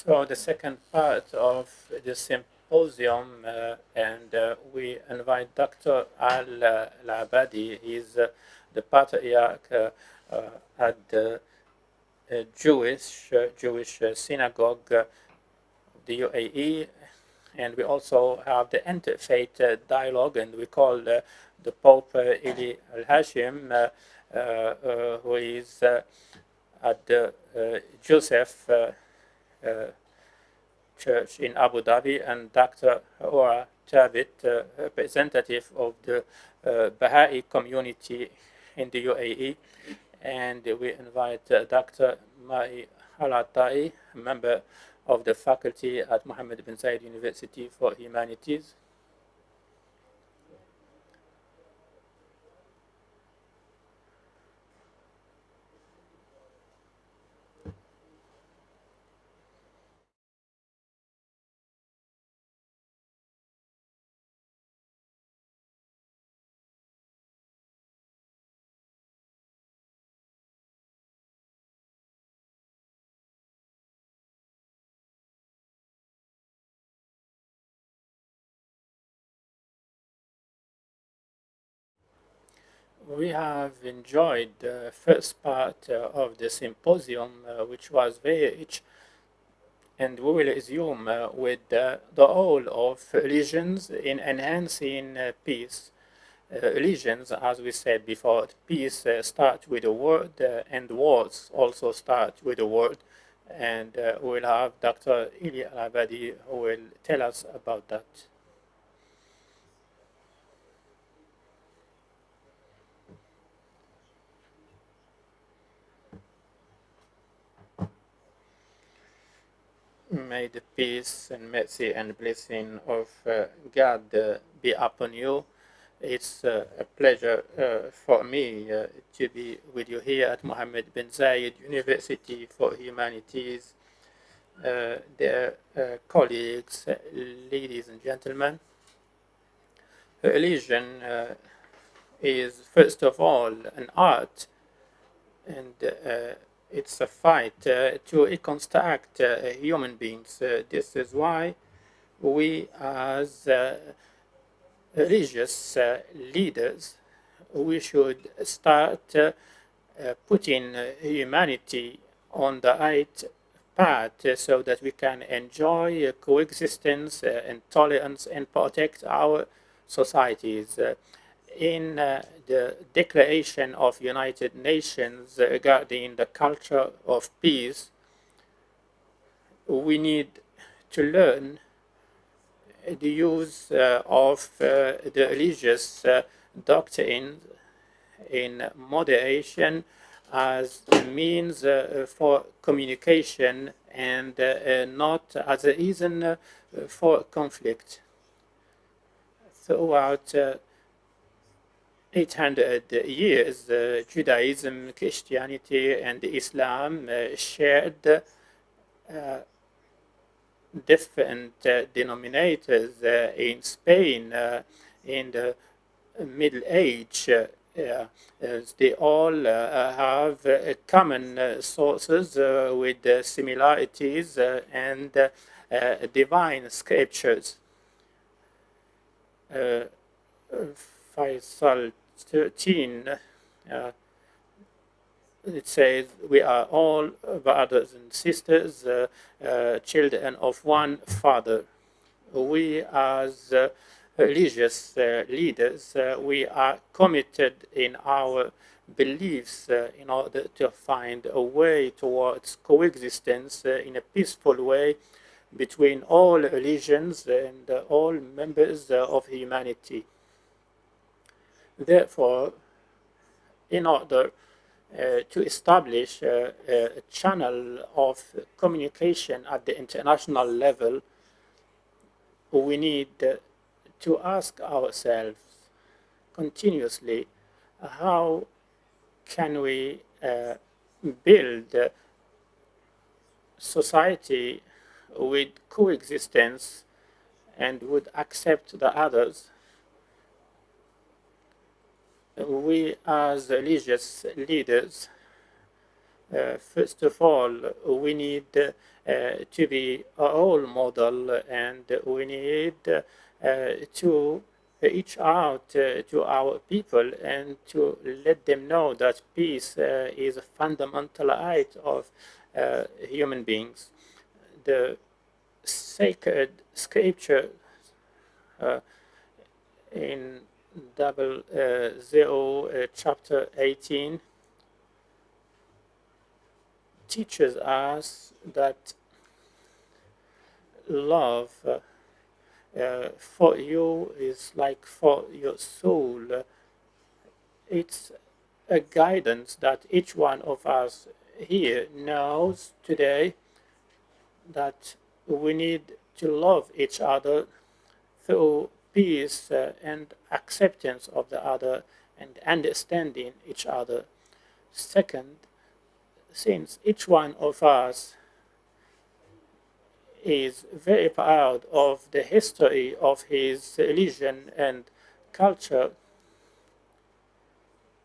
So the second part of the symposium, and we invite Dr. Al-Labadi. He's the patriarch at the Jewish synagogue of the UAE, and we also have the interfaith dialogue, and we call the Pope Eli Al-Hashim, who is at the Joseph Church in Abu Dhabi, and Dr. Ora Tabit, representative of the Baha'i community in the UAE. And we invite Dr. Mai Halatai, a member of the faculty at Mohammed bin Zayed University for Humanities. We have enjoyed the first part of the symposium, which was very rich, and we will resume with the role of religions in enhancing peace. Religions, as we said before, peace starts with a word, and wars also start with a word. And we'll have Dr. Ili Al-Abadi who will tell us about that. May the peace and mercy and blessing of God be upon you. It's a pleasure for me to be with you here at Mohammed bin Zayed University for Humanities, dear colleagues, ladies and gentlemen. Religion is, first of all, an art, and it's a fight to reconstruct human beings. This is why we, as religious leaders, we should start putting humanity on the right path so that we can enjoy coexistence and tolerance and protect our societies. In the Declaration of United Nations regarding the culture of peace, we need to learn the use of the religious doctrine in moderation as a means for communication and not as a reason for conflict. Throughout 800 years, Judaism, Christianity, and Islam shared different denominators. In Spain in the Middle Age. They all have common sources with similarities and divine scriptures. Faisal 13, it says, we are all brothers and sisters, children of one Father. We, as religious leaders, we are committed in our beliefs in order to find a way towards coexistence in a peaceful way between all religions and all members of humanity. Therefore, in order to establish a channel of communication at the international level, we need to ask ourselves continuously, how can we build society with coexistence and would accept the others? We, as religious leaders, First of all, we need to be a role model, and we need to reach out to our people and to let them know that peace is a fundamental right of human beings. The sacred scripture uh, in double zero chapter 18 teaches us that love for you is like for your soul. It's a guidance that each one of us here knows today, that we need to love each other through peace and acceptance of the other and understanding each other. Second, since each one of us is very proud of the history of his religion and culture,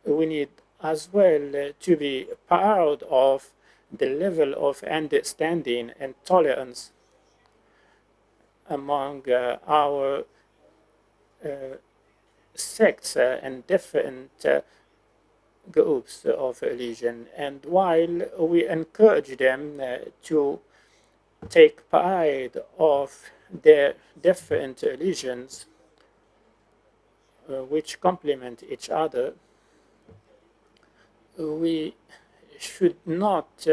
we need as well to be proud of the level of understanding and tolerance among our uh, sects and different groups of religion. And while we encourage them to take pride of their different religions, which complement each other, we should not,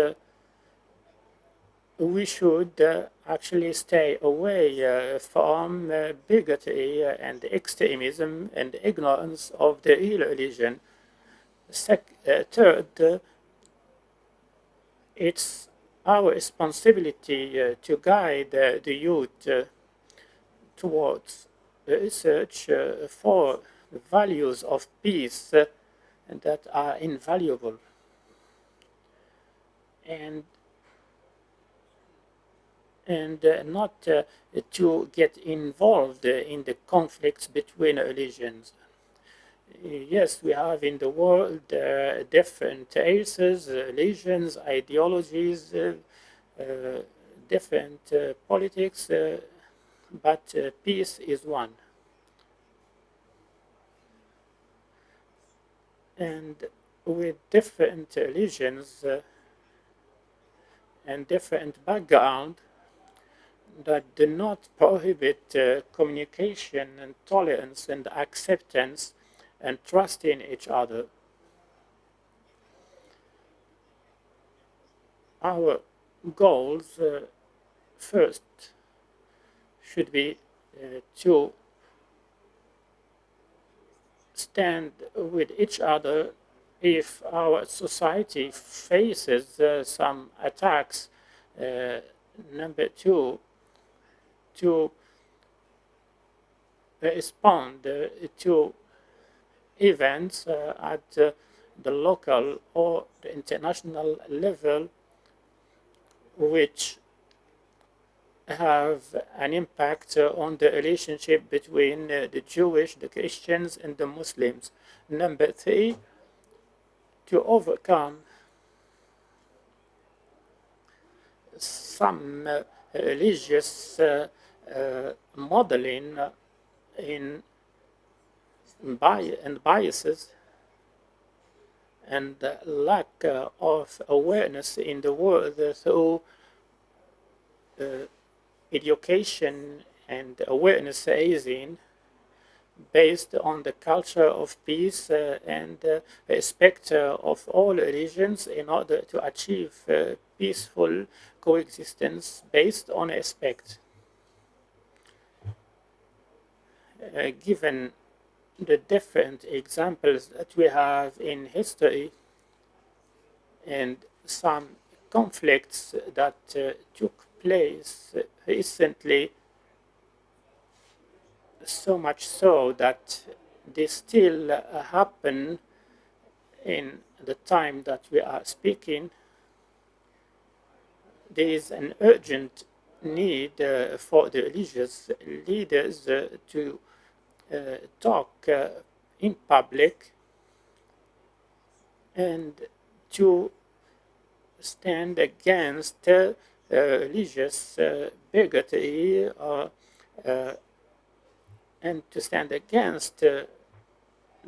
we should actually stay away from bigotry and extremism and ignorance of the real religion. Third, it's our responsibility to guide the youth towards research for the values of peace that are invaluable, and not to get involved in the conflicts between religions. Yes, we have in the world different races, religions, ideologies, different politics, but peace is one. And with different religions and different background that do not prohibit communication and tolerance and acceptance and trust in each other. Our goals first should be to stand with each other if our society faces some attacks. Number two, to respond to events at the local or the international level which have an impact on the relationship between the Jewish, the Christians, and the Muslims. Number three, to overcome some religious modeling in and biases and lack of awareness in the world through education and awareness raising based on the culture of peace and respect of all religions in order to achieve peaceful coexistence based on respect. Given the different examples that we have in history and some conflicts that took place recently, so much so that they still happen in the time that we are speaking, there is an urgent need for the religious leaders to talk in public and to stand against religious bigotry uh, and to stand against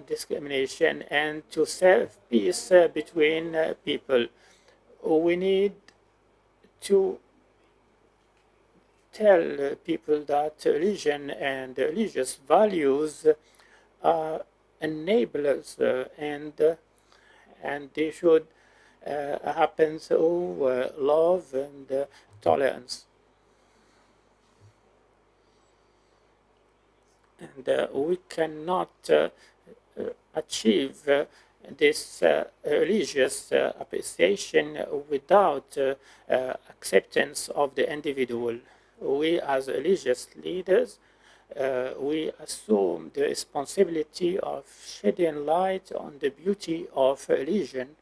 discrimination and to serve peace between people. We need to tell people that religion and religious values are enablers and they should happen through love and tolerance. And we cannot achieve this religious appreciation without acceptance of the individual. We, as religious leaders, we assume the responsibility of shedding light on the beauty of religion,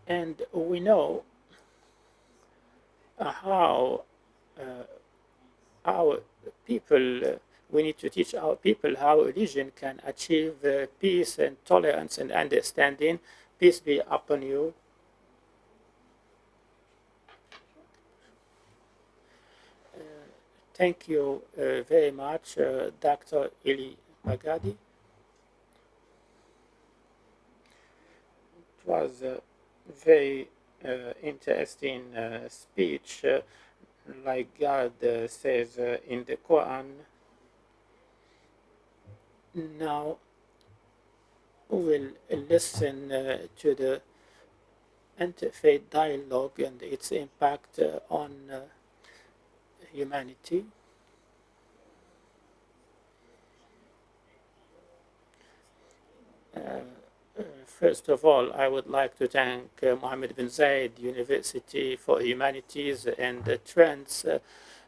and we know how our people, we need to teach our people how religion can achieve peace and tolerance and understanding. Peace be upon you. Thank you very much, Dr. Eli Bagadi. It was a very interesting speech. Like God says in the Quran. Now we'll listen to the interfaith dialogue and its impact on humanity. First of all, I would like to thank Mohammed bin Zayed University for Humanities and the Trends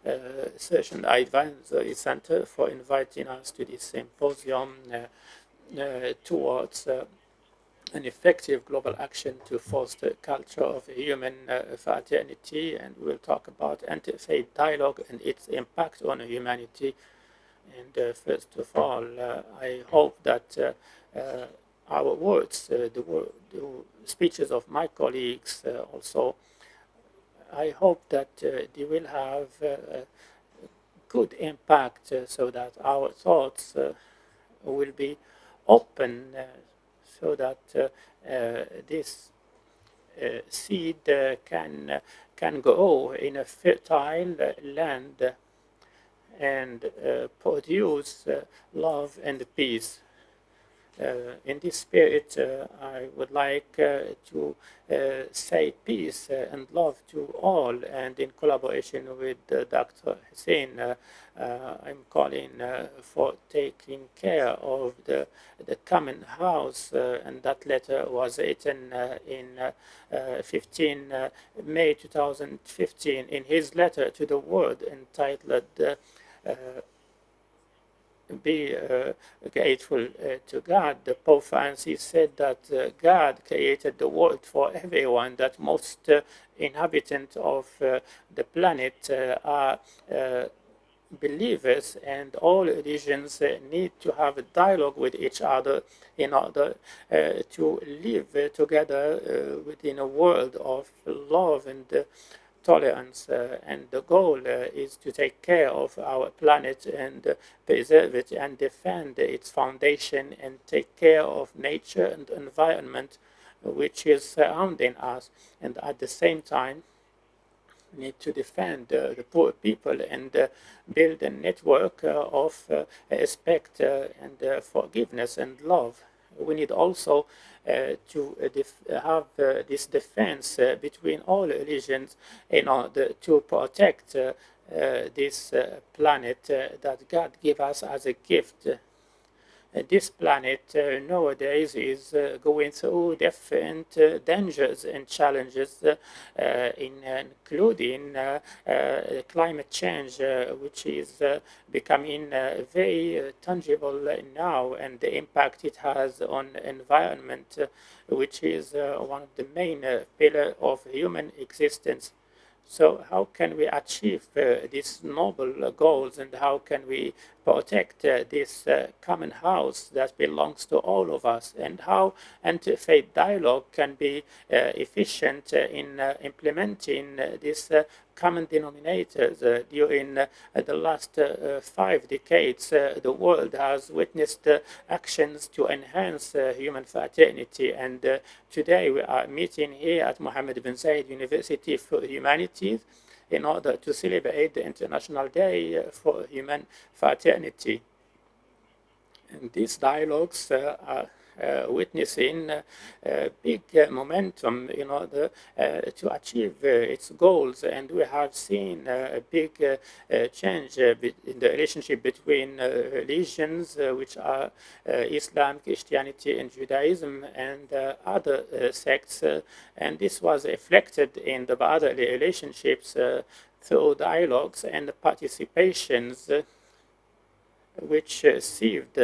Research and Advisory Center for inviting us to this symposium towards an effective global action to foster a culture of human fraternity, and we'll talk about interfaith dialogue and its impact on humanity. And first of all, I hope that our words, the speeches of my colleagues also, I hope that they will have a good impact so that our thoughts will be open so that this seed can grow in a fertile land and produce love and peace. In this spirit, I would like to say peace and love to all, and in collaboration with Dr. Hussein, I'm calling for taking care of the common house, and that letter was written in 15 May 2015 in his letter to the world entitled be grateful to God. The Pope Francis said that God created the world for everyone, that most inhabitants of the planet are believers, and all religions need to have a dialogue with each other in order to live together within a world of love and tolerance, and the goal is to take care of our planet and preserve it and defend its foundation and take care of nature and environment which is surrounding us, and at the same time need to defend the poor people and build a network of respect and forgiveness and love. We need also to have this defense between all religions in order to protect this planet that God gave us as a gift. This planet nowadays is going through different dangers and challenges, including climate change, which is becoming very tangible now, and the impact it has on environment, which is one of the main pillars of human existence. So how can we achieve these noble goals, and how can we protect this common house that belongs to all of us, and how interfaith dialogue can be efficient in implementing these common denominators. During the last 5 decades, the world has witnessed actions to enhance human fraternity, and today we are meeting here at Mohammed bin Zayed University for Humanities in order to celebrate the International Day for Human Fraternity. And these dialogues are witnessing big momentum in order to achieve its goals. And we have seen a big change in the relationship between religions, which are Islam, Christianity, and Judaism, and other sects. And this was reflected in the brotherly relationships through dialogues and participations which received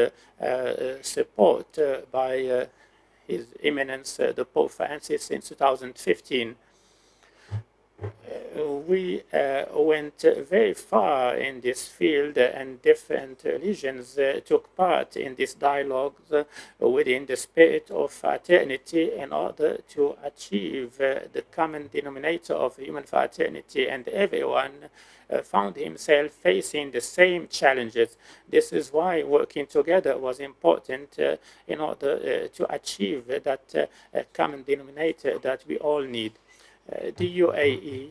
support by His Eminence the Pope Francis in 2015. We went very far in this field, and different religions took part in this dialogue within the spirit of fraternity in order to achieve the common denominator of human fraternity, and everyone found himself facing the same challenges. This is why working together was important in order to achieve that common denominator that we all need. The UAE,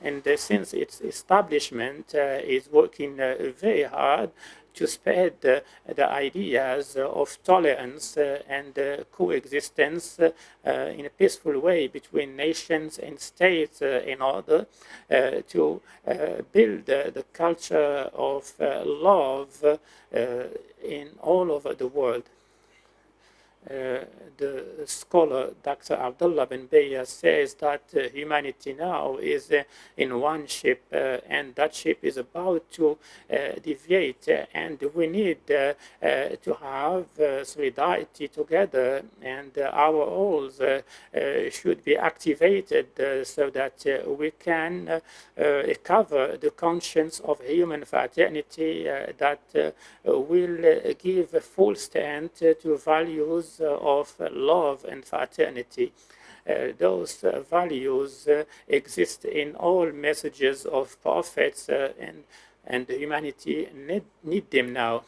and since its establishment is working very hard to spread the ideas of tolerance and coexistence in a peaceful way between nations and states in order to build the culture of love in all over the world. The scholar Dr. Abdullah bin Bayya says that humanity now is in one ship, and that ship is about to deviate, and we need to have solidarity together, and our roles should be activated so that we can recover the conscience of human fraternity that will give full strength to values of love and fraternity. Those values exist in all messages of prophets, and humanity need them now.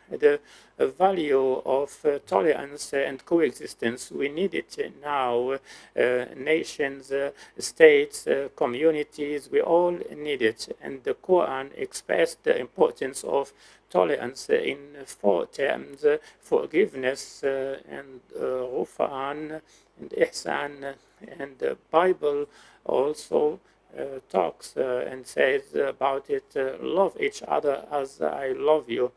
The value of tolerance and coexistence, we need it now. Nations, states, communities, we all need it. And the Quran expressed the importance of tolerance in 4 terms: forgiveness and Ghufran and Ihsan. And the Bible also talks and says about it, love each other as I love you.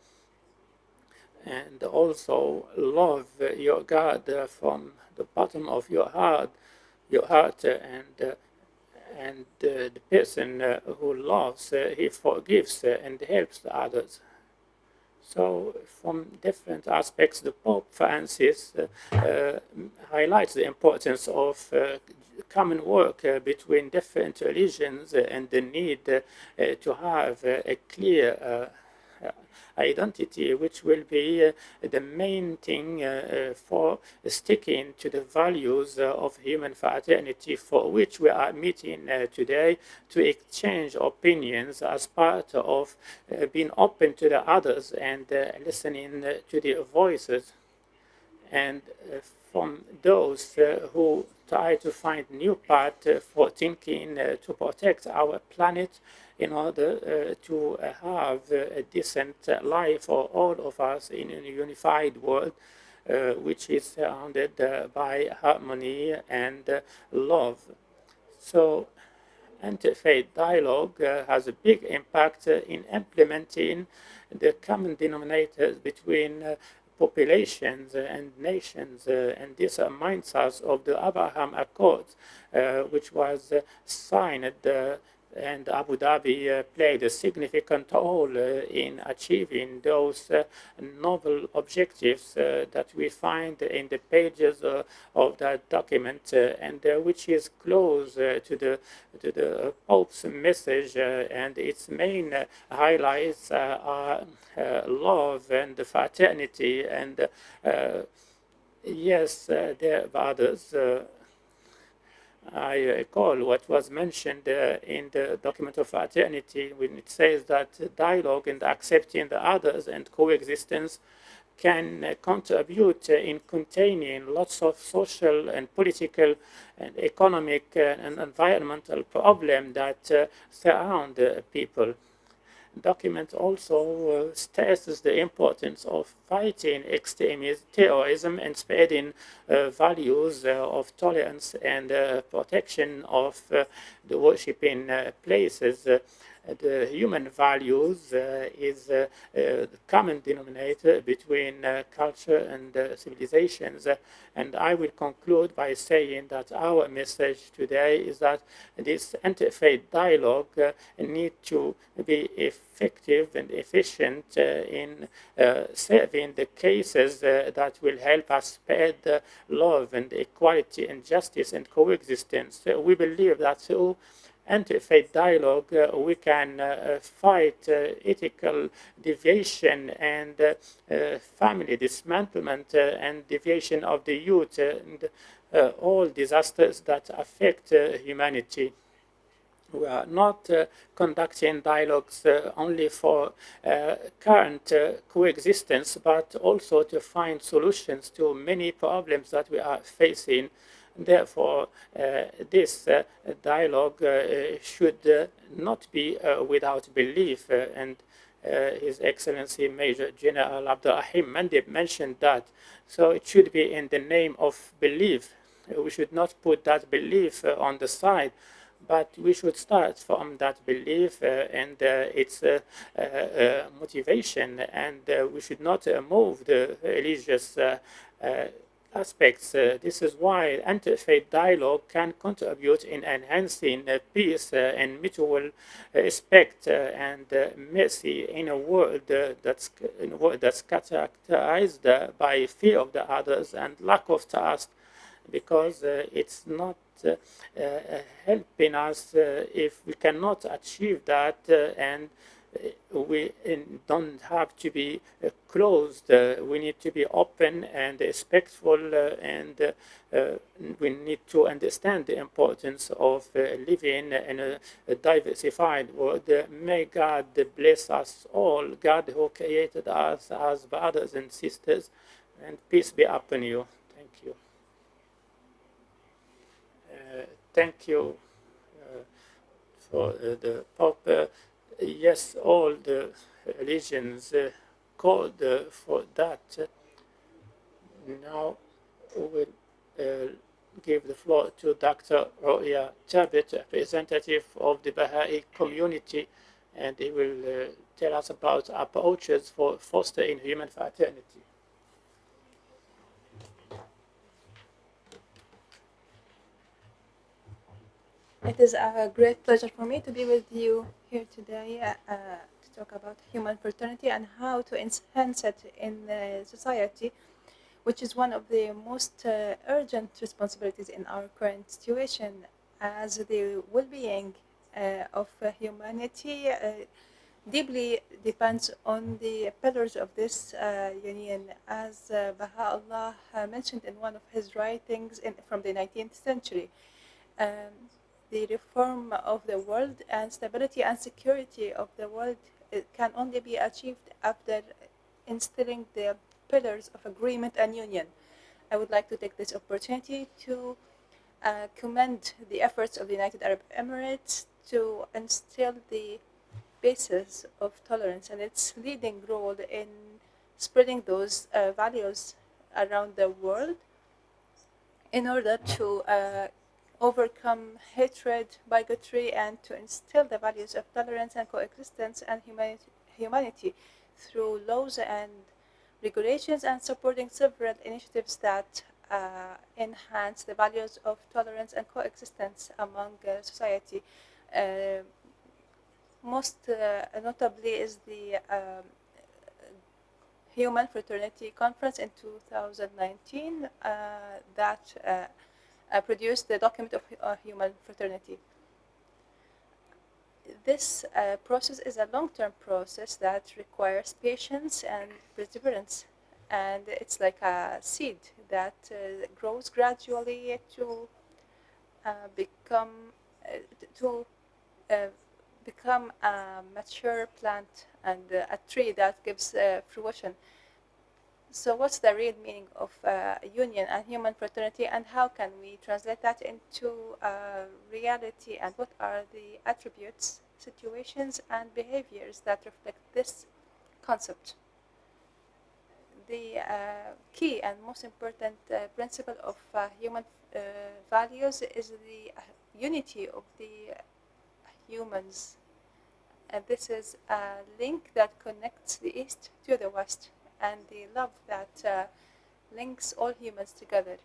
And also love your God from the bottom of your heart, and the person who loves, he forgives and helps others. So from different aspects, the Pope Francis highlights the importance of common work between different religions and the need to have a clear identity, which will be the main thing for sticking to the values of human fraternity, for which we are meeting today to exchange opinions as part of being open to the others and listening to their voices. And from those who try to find new path for thinking to protect our planet in order to have a decent life for all of us in a unified world, which is surrounded by harmony and love. So interfaith dialogue has a big impact in implementing the common denominators between populations and nations, and this reminds us of the Abraham Accords, which was signed and Abu Dhabi played a significant role in achieving those novel objectives that we find in the pages of that document, and which is close to the Pope's message, and its main highlights are love and fraternity, and yes, there are others. I recall what was mentioned in the document of fraternity when it says that dialogue and accepting the others and coexistence can contribute in containing lots of social and political and economic and environmental problems that surround people. Document also stresses the importance of fighting extremist terrorism and spreading values of tolerance and protection of the worshiping places. The human values is the common denominator between culture and civilizations. And I will conclude by saying that our message today is that this interfaith dialogue need to be effective and efficient in serving the cases that will help us spread love and equality and justice and coexistence. We believe that through interfaith dialogue, we can fight ethical deviation and family dismantlement and deviation of the youth and all disasters that affect humanity. We are not conducting dialogues only for current coexistence, but also to find solutions to many problems that we are facing. Therefore, this dialogue should not be without belief. And His Excellency Major General Abdurrahim Mandib mentioned that. So it should be in the name of belief. We should not put that belief on the side, but we should start from that belief and its motivation, and we should not move the religious aspects. This is why interfaith dialogue can contribute in enhancing peace and mutual respect and mercy in a world that's characterized by fear of the others and lack of trust, because it's not helping us if we cannot achieve that, and we don't have to be closed. We need to be open and respectful, and we need to understand the importance of living in a diversified world. May God bless us all, God who created us as brothers and sisters, and peace be upon you. Thank you. Thank you for the Pope. Yes, all the religions called for that. Now we will give the floor to Dr. Roya Tabit, representative of the Baha'i community, and he will tell us about approaches for fostering human fraternity. It is a great pleasure for me to be with you here today to talk about human fraternity and how to enhance it in society, which is one of the most urgent responsibilities in our current situation, as the well-being of humanity deeply depends on the pillars of this union, as Baha'u'llah mentioned in one of his writings from the 19th century. The reform of the world and stability and security of the world can only be achieved after instilling the pillars of agreement and union. I would like to take this opportunity to commend the efforts of the United Arab Emirates to instill the basis of tolerance and its leading role in spreading those values around the world in order to overcome hatred, bigotry, and to instill the values of tolerance and coexistence and humanity through laws and regulations, and supporting several initiatives that enhance the values of tolerance and coexistence among society. Most notably is the Human Fraternity Conference in 2019 that produced the document of human fraternity. This process is a long-term process that requires patience and perseverance, and it's like a seed that grows gradually to become to uh, become a mature plant and a tree that gives fruition. So, what's the real meaning of union and human fraternity, and how can we translate that into reality? And what are the attributes, situations, and behaviors that reflect this concept? The key and most important principle of human values is the unity of the humans. And this is a link that connects the East to the West, and the love that links all humans together.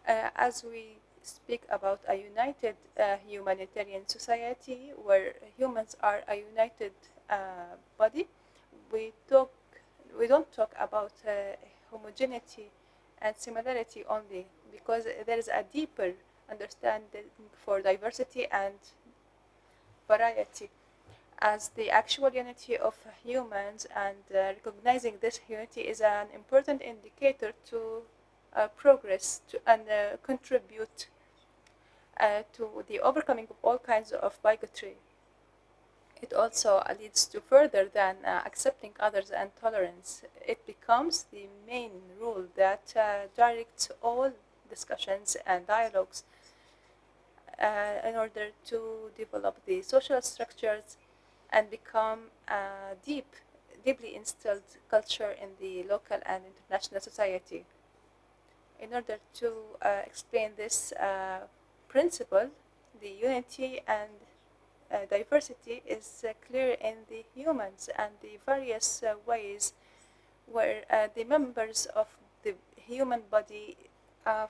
As we speak about a united humanitarian society where humans are a united body, we talk. We don't talk about homogeneity and similarity only, because there is a deeper understanding for diversity and variety as the actual unity of humans, and recognizing this unity is an important indicator to progress and contribute to the overcoming of all kinds of bigotry. It also leads to further than accepting others and tolerance. It becomes the main rule that directs all discussions and dialogues in order to develop the social structures and become a deeply instilled culture in the local and international society. In order to explain this principle, the unity and diversity is clear in the humans and the various ways where the members of the human body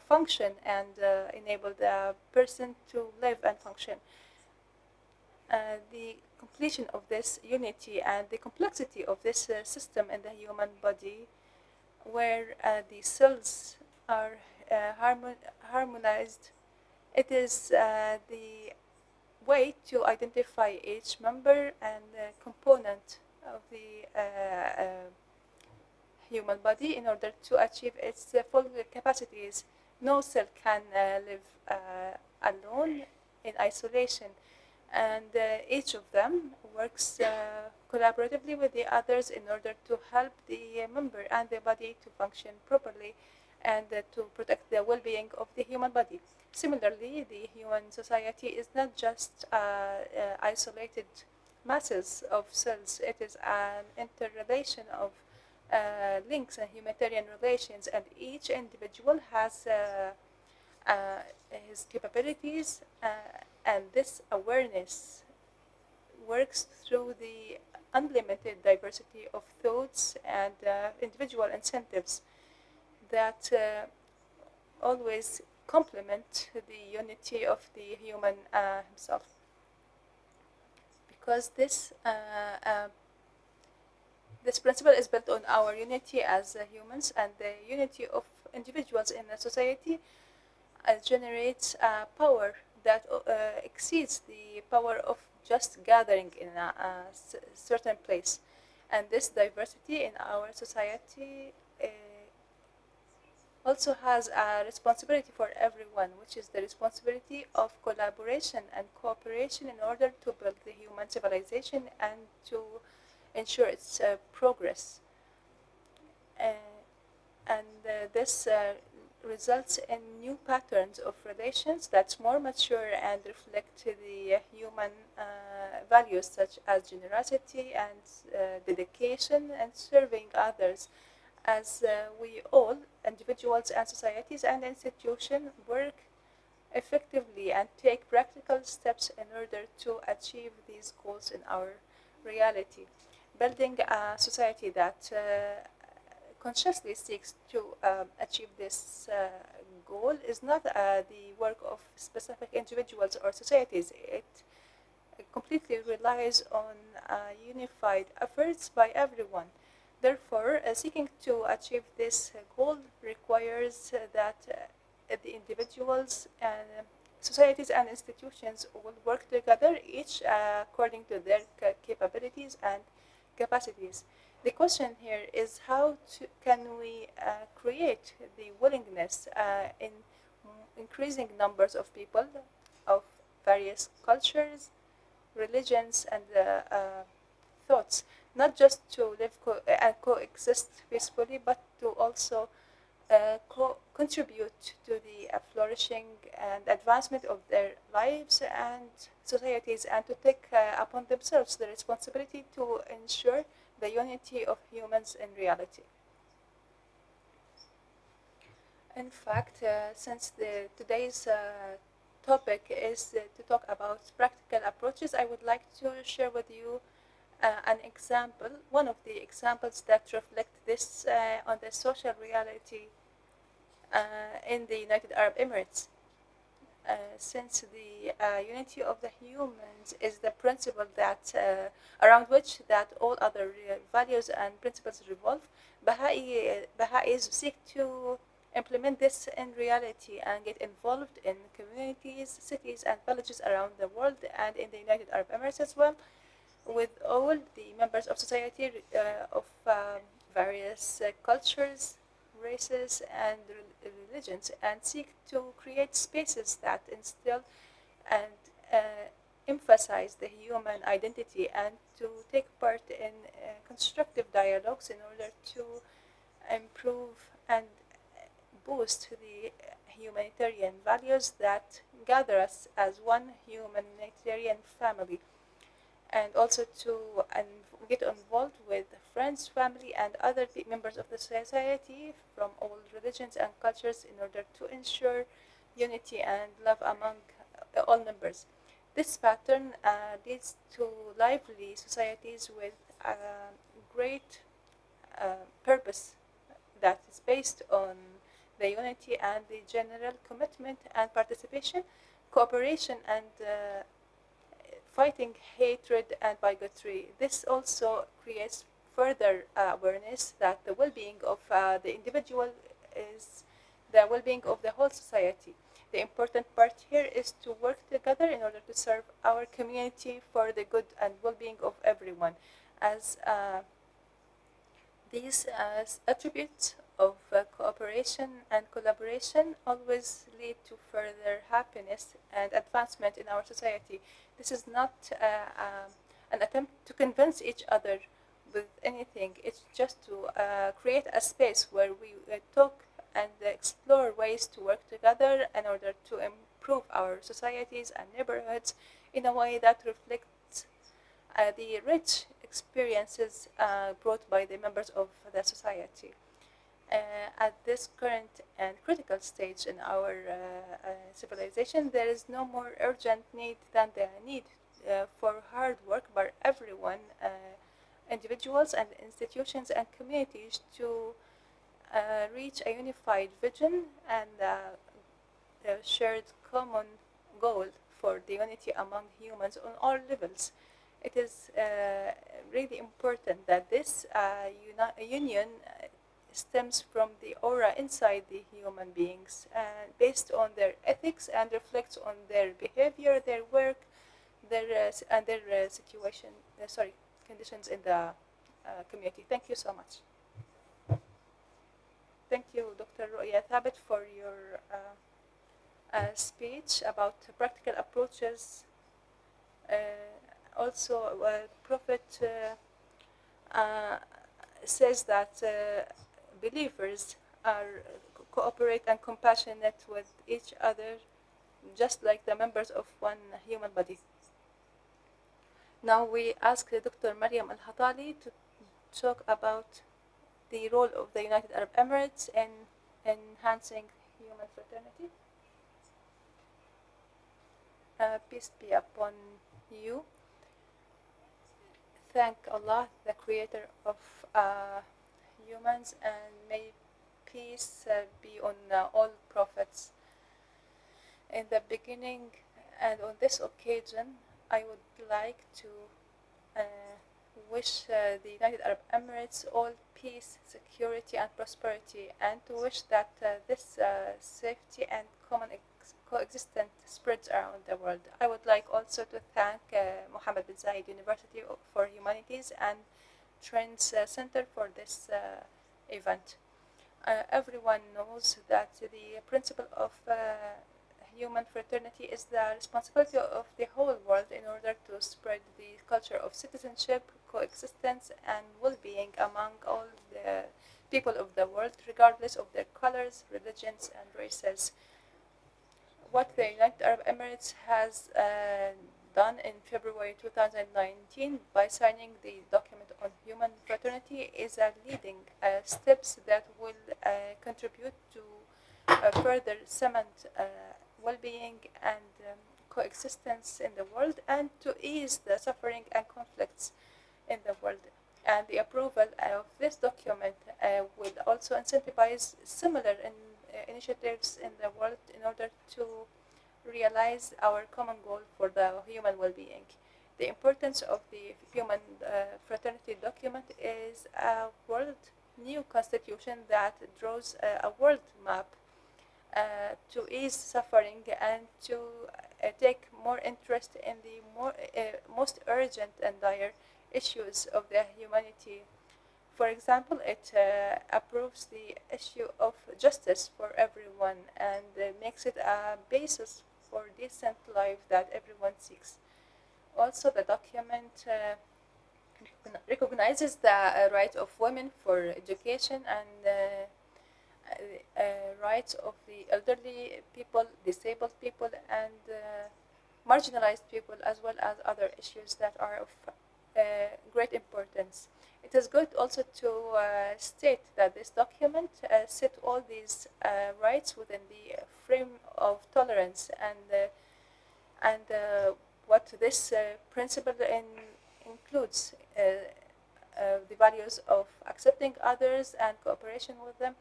function and enable the person to live and function. The completion of this unity and the complexity of this system in the human body, where the cells are harmonized, it is the way to identify each member and component of the human body in order to achieve its full capacities. No cell can live alone in isolation, and each of them works collaboratively with the others in order to help the member and the body to function properly and to protect the well-being of the human body. Similarly, the human society is not just isolated masses of cells, it is an interrelation of links and humanitarian relations, and each individual has his capabilities, and this awareness works through the unlimited diversity of thoughts and individual incentives that always complement the unity of the human himself. Because this principle is built on our unity as humans, and the unity of individuals in a society generates power that exceeds the power of just gathering in a certain place. And this diversity in our society also has a responsibility for everyone, which is the responsibility of collaboration and cooperation in order to build the human civilization and to ensure its progress. Uh, and this results in new patterns of relations that's more mature and reflect the human values such as generosity and dedication and serving others, as we all, individuals and societies and institutions, work effectively and take practical steps in order to achieve these goals in our reality. Building a society that consciously seeks to achieve this goal is not the work of specific individuals or societies. It completely relies on unified efforts by everyone. Therefore, seeking to achieve this goal requires that the individuals and societies and institutions will work together, each according to their capabilities and capacities. The question here is can we create the willingness in increasing numbers of people of various cultures, religions, and thoughts, not just to live and coexist peacefully, but to also contribute to the flourishing and advancement of their lives and societies, and to take upon themselves the responsibility to ensure the unity of humans in reality. In fact, since today's topic is to talk about practical approaches, I would like to share with you an example, one of the examples that reflect this on the social reality in the United Arab Emirates. Since the unity of the humans is the principle that around which that all other values and principles revolve, Baha'is seek to implement this in reality and get involved in communities, cities, and villages around the world and in the United Arab Emirates as well, with all the members of society of various cultures, races, and religions, and seek to create spaces that instill and emphasize the human identity, and to take part in constructive dialogues in order to improve and boost the humanitarian values that gather us as one humanitarian family, and also to get involved with friends, family, and other members of the society from all religions and cultures in order to ensure unity and love among all members. This pattern leads to lively societies with a great purpose that is based on the unity and the general commitment and participation, cooperation, and fighting hatred and bigotry. This also creates further awareness that the well-being of the individual is the well-being of the whole society. The important part here is to work together in order to serve our community for the good and well-being of everyone, as these attributes of cooperation and collaboration always lead to further happiness and advancement in our society. This is not an attempt to convince each other with anything. It's just to create a space where we talk and explore ways to work together in order to improve our societies and neighborhoods in a way that reflects the rich experiences brought by the members of the society. At this current and critical stage in our civilization, there is no more urgent need than the need for hard work by everyone, individuals and institutions and communities, to reach a unified vision and a shared common goal for the unity among humans on all levels. It is really important that this union stems from the aura inside the human beings, based on their ethics, and reflects on their behavior, their work, and their conditions in the community. Thank you so much. Thank you, Dr. Ruya Thabit, for your speech about practical approaches. Also, Prophet says that believers are cooperate and compassionate with each other, just like the members of one human body. Now we ask Dr. Mariam Al-Hatali to talk about the role of the United Arab Emirates in enhancing human fraternity. Peace be upon you. Thank Allah, the creator of humans, and may peace be on all prophets. In the beginning and on this occasion, I would like to wish the United Arab Emirates all peace, security, and prosperity, and to wish that this safety and coexistence spreads around the world. I would like also to thank Mohammed bin Zayed University for Humanities and Trends Center for this event. Everyone knows that the principle of human fraternity is the responsibility of the whole world in order to spread the culture of citizenship, coexistence, and well-being among all the people of the world, regardless of their colors, religions, and races. What the United Arab Emirates has done in February 2019 by signing the document on human fraternity is a leading steps that will contribute to further cement well-being and coexistence in the world and to ease the suffering and conflicts in the world. And the approval of this document will also incentivize similar initiatives in the world in order to realize our common goal for the human well-being. The importance of the human fraternity document is a world new constitution that draws a world map to ease suffering and to take more interest in the most urgent and dire issues of the humanity. For example, it approves the issue of justice for everyone and makes it a basis for decent life that everyone seeks. Also, the document recognizes the right of women for education and rights of the elderly people, disabled people, and marginalized people, as well as other issues that are of great importance. It is good also to state that this document set all these rights within the frame of tolerance and what this principle includes the values of accepting others and cooperation with them.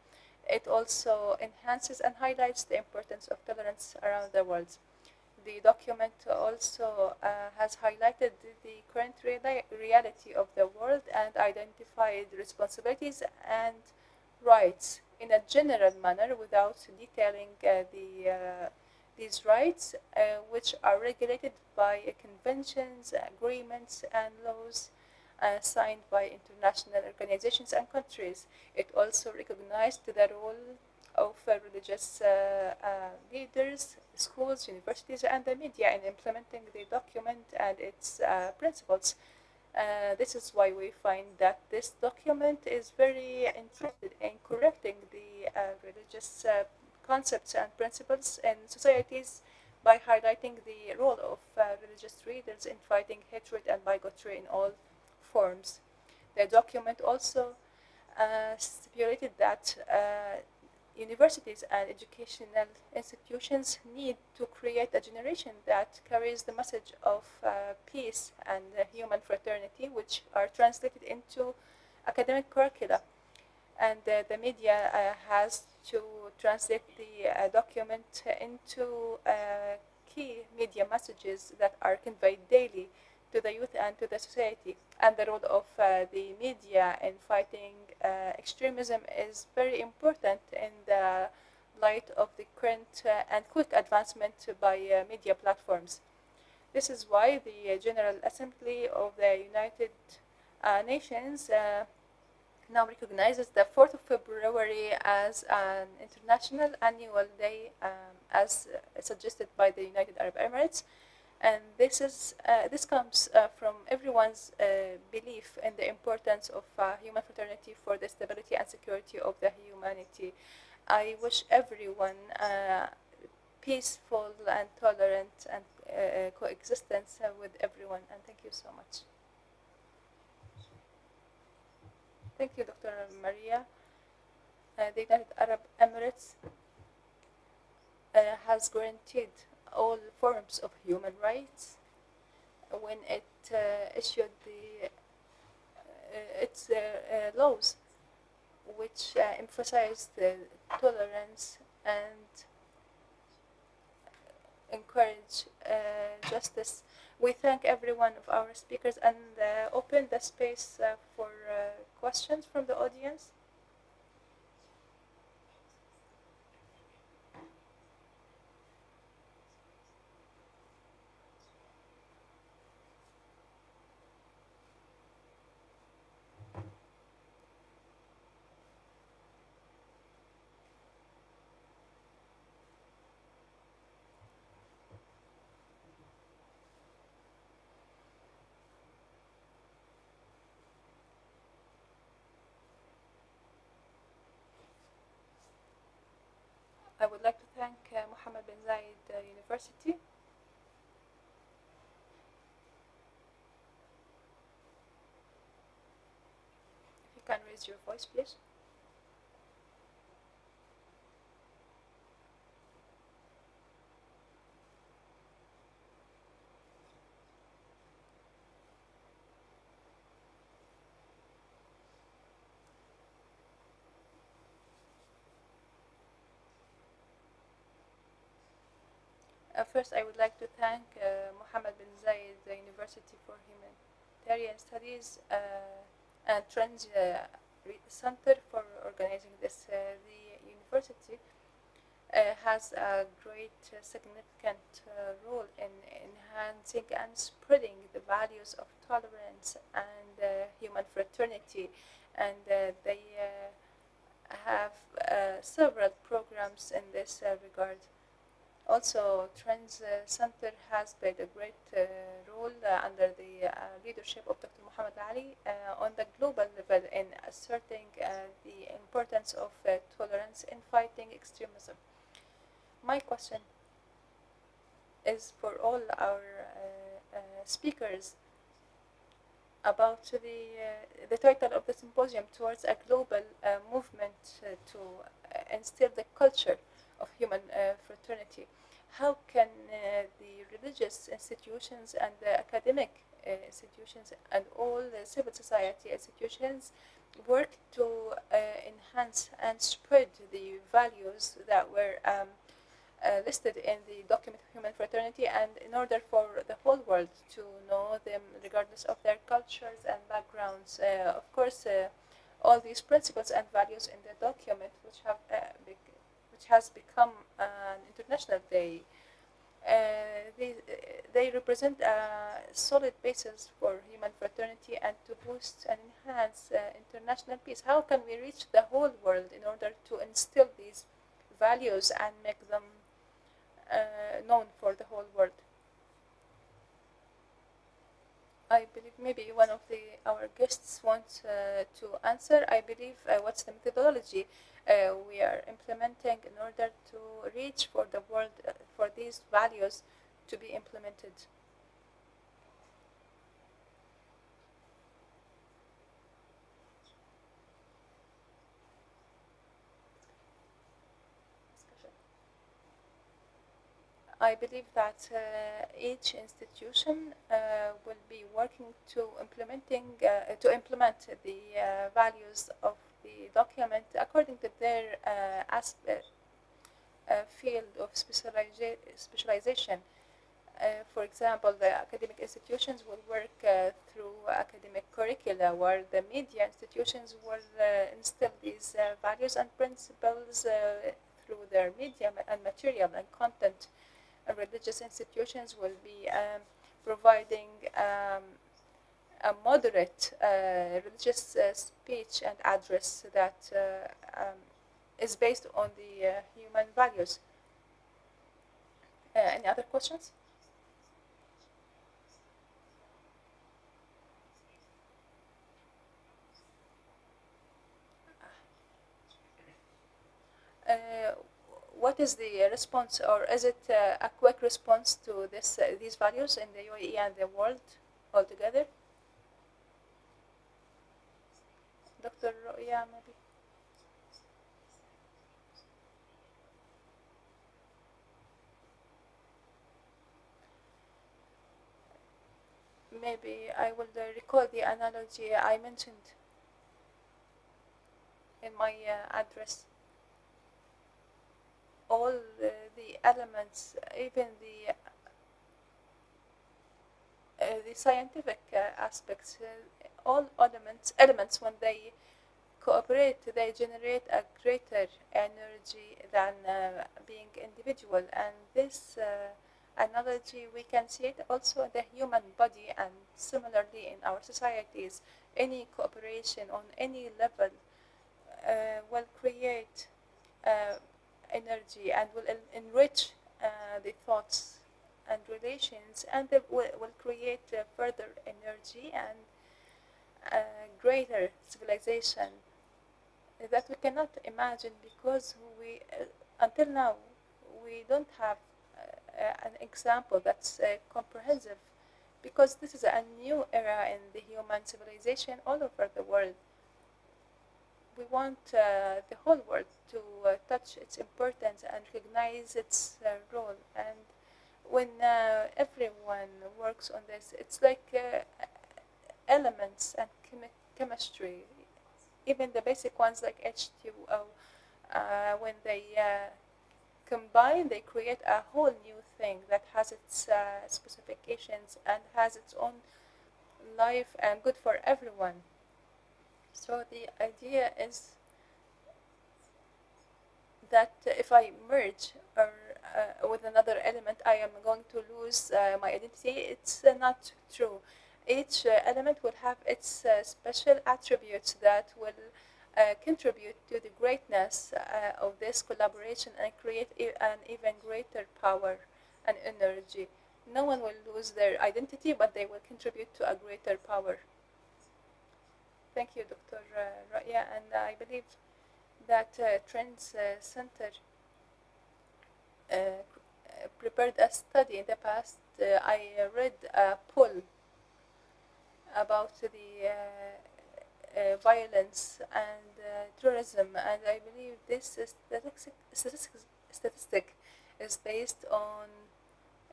It also enhances and highlights the importance of tolerance around the world. The document also has highlighted the current reality of the world and identified responsibilities and rights in a general manner without detailing these rights, which are regulated by conventions, agreements, and laws signed by international organizations and countries. It also recognized the role of religious leaders, schools, universities, and the media in implementing the document and its principles. This is why we find that this document is very interested in correcting the religious concepts and principles in societies by highlighting the role of religious leaders in fighting hatred and bigotry in all forms. The document also stipulated that universities and educational institutions need to create a generation that carries the message of peace and human fraternity, which are translated into academic curricula. And the media has to translate the document into key media messages that are conveyed daily to the youth and to the society. And the role of the media in fighting extremism is very important in the light of the current and quick advancement by media platforms. This is why the General Assembly of the United Nations now recognizes the 4th of February as an international annual day as suggested by the United Arab Emirates. And this comes from everyone's belief in the importance of human fraternity for the stability and security of the humanity. I wish everyone peaceful and tolerant and coexistence with everyone. And thank you so much. Thank you, Dr. Maria. The United Arab Emirates has guaranteed all forms of human rights when it issued its laws, which emphasize the tolerance and encourage justice We thank every one of our speakers and open the space for questions from the audience. I would like to thank Mohammed bin Zayed University. If you can raise your voice, please. First, I would like to thank Mohammed bin Zayed University for Humanitarian Studies and Trends Center for organizing this. The university has a great significant role in enhancing and spreading the values of tolerance and human fraternity, and they have several programs in this regard. Also, Trends Center has played a great role under the leadership of Dr. Muhammad Ali on the global level in asserting the importance of tolerance in fighting extremism. My question is for all our speakers about the title of the symposium, towards a global movement to instill the culture of human fraternity. How can the religious institutions and the academic institutions and all the civil society institutions work to enhance and spread the values that were listed in the document of human fraternity, and in order for the whole world to know them regardless of their cultures and backgrounds? Of course, all these principles and values in the document, which has become an international day, they represent a solid basis for human fraternity and to boost and enhance international peace. How can we reach the whole world in order to instill these values and make them known for the whole world? I believe maybe one of our guests wants to answer. I believe what's the methodology we are implementing in order to reach for the world, for these values to be implemented. I believe that each institution will be working to implement the values of the document according to their field of specialization. For example, the academic institutions will work through academic curricula, where the media institutions will instill these values and principles through their media and material and content. Religious institutions will be providing a moderate religious speech and address that is based on the human values. Any other questions? Uh, what is the response, or is it a quick response to these values in the UAE and the world altogether? Dr. Roya, maybe? Maybe I will recall the analogy I mentioned in my address. All the elements, even the the scientific aspects, all elements when they cooperate, they generate a greater energy than being individual. And this analogy, we can see it also in the human body, and similarly in our societies. Any cooperation on any level will create uh, energy and will enrich the thoughts and relations, and they will create further energy and greater civilization that we cannot imagine, because we until now we don't have an example that's comprehensive, because this is a new era in the human civilization all over the world. We want the whole world to touch its importance and recognize its role. And when everyone works on this, it's like elements and chemistry, even the basic ones like H2O, when they combine, they create a whole new thing that has its specifications and has its own life and good for everyone. So the idea is that if I merge or with another element, I am going to lose my identity. It's not true. Each element will have its special attributes that will contribute to the greatness of this collaboration and create an even greater power and energy. No one will lose their identity, but they will contribute to a greater power. Thank you, Dr. Raya, and I believe that Trends Center prepared a study in the past. I read a poll about the violence and terrorism, and I believe this statistic is based on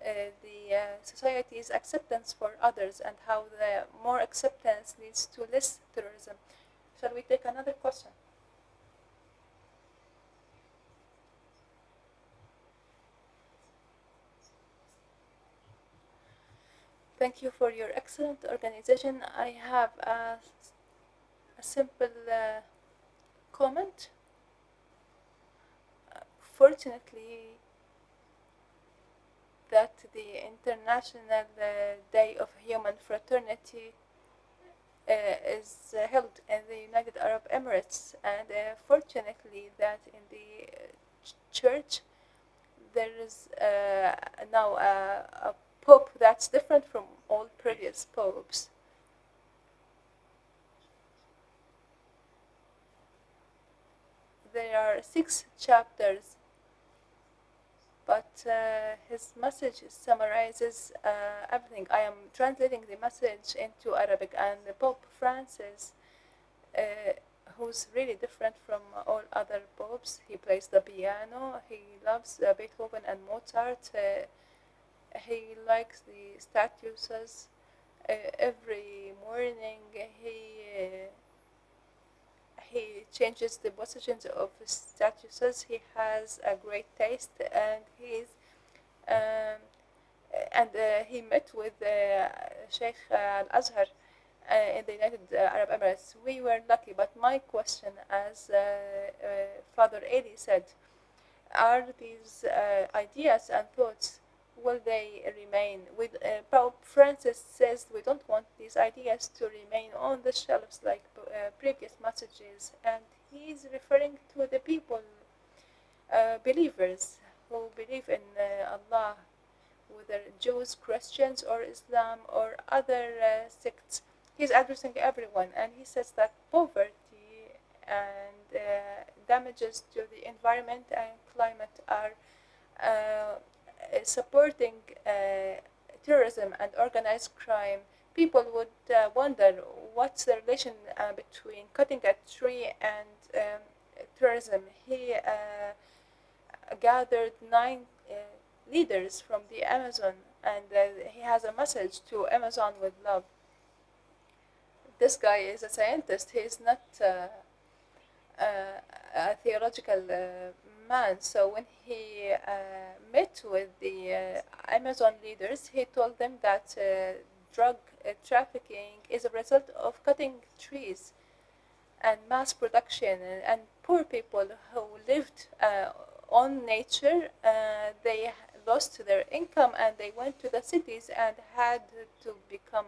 the society's acceptance for others, and how the more acceptance leads to less terrorism. Shall we take another question? Thank you for your excellent organization. I have a simple comment. Fortunately, that the International Day of Human Fraternity is held in the United Arab Emirates, and fortunately that in the church there is now a pope that's different from all previous popes. There are 6 chapters, but his message summarizes everything. I am translating the message into Arabic, and the Pope Francis, who's really different from all other popes, he plays the piano, he loves Beethoven and Mozart, he likes the statues. Every morning he changes the positions of statues. He has a great taste, and um, he met with Sheikh Al Azhar in the United Arab Emirates. We were lucky, but my question, as Father Eli said, are these ideas and thoughts, will they remain? Pope Francis says we don't want these ideas to remain on the shelves like previous messages, and he's referring to the people, believers who believe in Allah, whether Jews, Christians, or Islam, or other sects. He's addressing everyone, and he says that poverty and damages to the environment and climate are supporting terrorism and organized crime. People would wonder what's the relation between cutting a tree and tourism. He gathered 9 leaders from the Amazon, and he has a message to Amazon with love. This guy is a scientist. He is not a theological man. So when he met with the Amazon leaders, he told them that drug trafficking is a result of cutting trees and mass production, and poor people who lived on nature, they lost their income and they went to the cities and had to become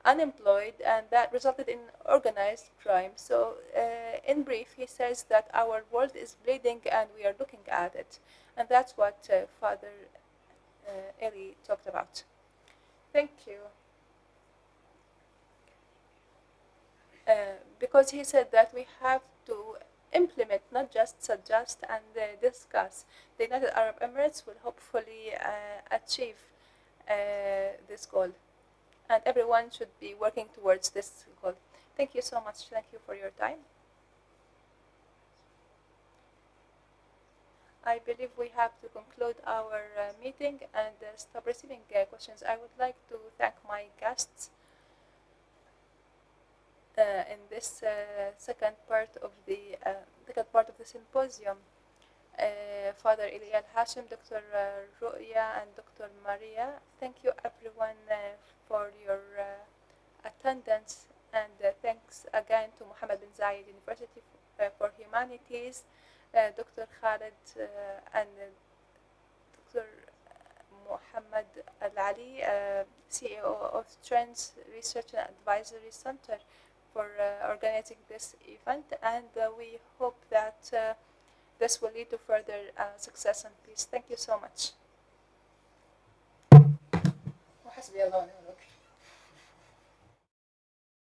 unemployed, and that resulted in organized crime. So, in brief, he says that our world is bleeding and we are looking at it, and that's what Father Eli talked about. Thank you. Because he said that we have to implement, not just suggest and discuss. The United Arab Emirates will hopefully achieve this goal, and everyone should be working towards this goal. Thank you so much. Thank you for your time. I believe we have to conclude our meeting and stop receiving questions. I would like to thank my guests in this second part of the symposium. Father Eliel Hashim, Dr. Ru'ya, and Dr. Maria. Thank you everyone for your attendance, and thanks again to Mohammed bin Zayed University for Humanities, Dr. Khaled and Dr. Mohammed Al-Ali, CEO of Trends Research and Advisory Center, for organizing this event, and we hope that this will lead to further success and peace. Thank you so much.